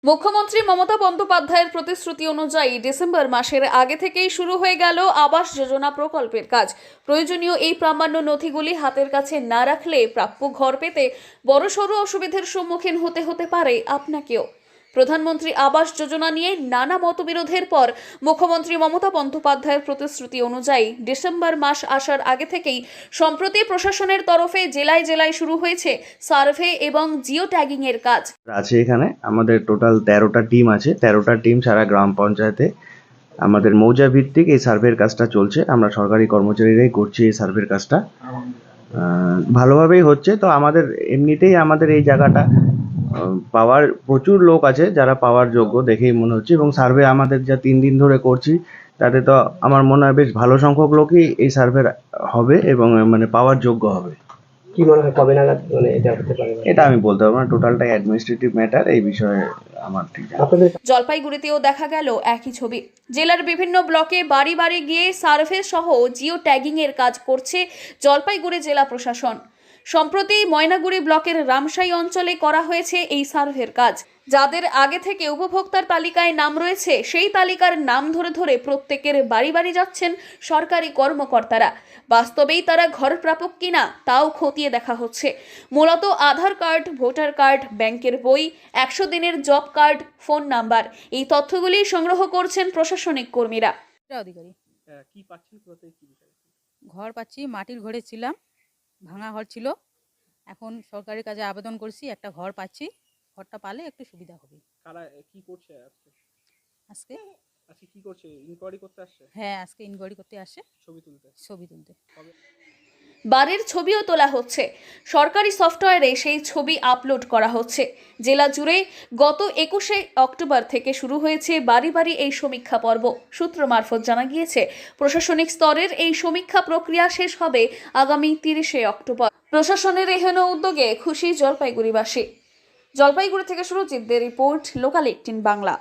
মুখ্যমন্ত্রী মমতা বন্দ্যোপাধ্যায়ের প্রতিশ্রুতি অনুযায়ী ডিসেম্বর মাসের আগে থেকেই শুরু হয়ে গেল আবাস যোজনা প্রকল্পের কাজ। প্রয়োজনীয় এই প্রামাণ্য নথিগুলি হাতের কাছে না রাখলে প্রাপ্য ঘর পেতে বড়সড় অসুবিধার সম্মুখীন হতে পারে আপনাকেও। প্রধানমন্ত্রী আবাস যোজনা নিয়ে নানা মতবিরোধের পর মুখ্যমন্ত্রী মমতা বন্দ্যোপাধ্যায়ের প্রতিশ্রুতি অনুযায়ী ডিসেম্বর মাস আসার আগে থেকেই সম্প্রতি প্রশাসনের তরফে জেলায় জেলায় শুরু হয়েছে সার্ভে এবং জিও ট্যাগিং এর কাজ। আছে এখানে আমাদের টোটাল 13টা টিম আছে। 13টা টিম সারা গ্রাম পঞ্চায়েতে আমাদের মৌজা ভিত্তিক এই সার্ভের কাজটা চলছে। আমরা সরকারি কর্মচারীরাই করছি এই সার্ভের কাজটা। ভালোভাবেই হচ্ছে। তো আমাদের এমনিতেই আমাদের এই জায়গাটা পাওয়ার প্রচুর লোক আছে যারা পাওয়ার যোগ্য দেখেই মনে হচ্ছে, এবং সার্ভে আমাদের যা 3 দিন ধরে করছি তাতে তো আমার মনে হয় বেশ ভালো সংখ্যক লোকই এই সার্ভে হবে এবং পাওয়ার যোগ্য হবে। কি মনে হয় কবে নাগাদ এটা হতে পারে? এটা আমি বলতে পারবো না, টোটালটাই অ্যাডমিনিস্ট্রেটিভ ম্যাটার, এই বিষয়ে আমার ঠিক জানা নেই। জলপাইগুড়িতেও দেখা গেল একই ছবি। জেলার বিভিন্ন ব্লকে বাড়ি বাড়ি গিয়ে সার্ভে সহ জিও ট্যাগিং এর কাজ করছে জলপাইগুড়ি জেলা প্রশাসন। সম্প্রতি ময়নাগুড়ি ব্লকের রামসাই অঞ্চলে করা হয়েছে এই সার্ভের কাজ। যাদের আগে থেকে উপভোক্তার তালিকায় নাম রয়েছে সেই তালিকার নাম ধরে ধরে প্রত্যেকের বাড়ি বাড়ি যাচ্ছেন সরকারি কর্মকর্তারা। বাস্তবেই তারা ঘর প্রাপক কিনা তাও খতিয়ে দেখা হচ্ছে। মূলত আধার কার্ড, ভোটার কার্ড, ব্যাংকের বই, 100 দিনের জব কার্ড, ফোন নাম্বার, এই তথ্যগুলি সংগ্রহ করছেন প্রশাসনিক কর্মীরা। অধিকারী কি পাচ্ছেন কোথায় কি বিষয়? ঘর পাচ্ছি, মাটির ঘরে ছিলাম, ভাঙা ঘর ছিল। এখন সরকারি কাজে আবেদন করছি, একটা ঘর পাচ্ছি। ঘরটা পালে একটু সুবিধা হবে। কারা কি করছে আজকে? আজকে আজকে কি করছে? ইনকোয়ারি করতে আসছে? হ্যাঁ, আজকে ইনকোয়ারি করতে আসে, ছবি তুলতে? ছবি তুলতে। কবে? বাড়ির ছবিও তোলা হচ্ছে। সরকারি সফটওয়্যারে সেই ছবি আপলোড করা হচ্ছে। জেলা জুড়ে গত 21শে অক্টোবর থেকে শুরু হয়েছে বাড়ি বাড়ি এই সমীক্ষা পর্ব। সূত্র মারফত জানা গিয়েছে প্রশাসনিক স্তরের এই সমীক্ষা প্রক্রিয়া শেষ হবে আগামী 30শে অক্টোবর। প্রশাসনের এহেন উদ্যোগে খুশি জলপাইগুড়িবাসী। জলপাইগুড়ি থেকে সুরজিৎদের রিপোর্ট, লোকাল 18 বাংলা।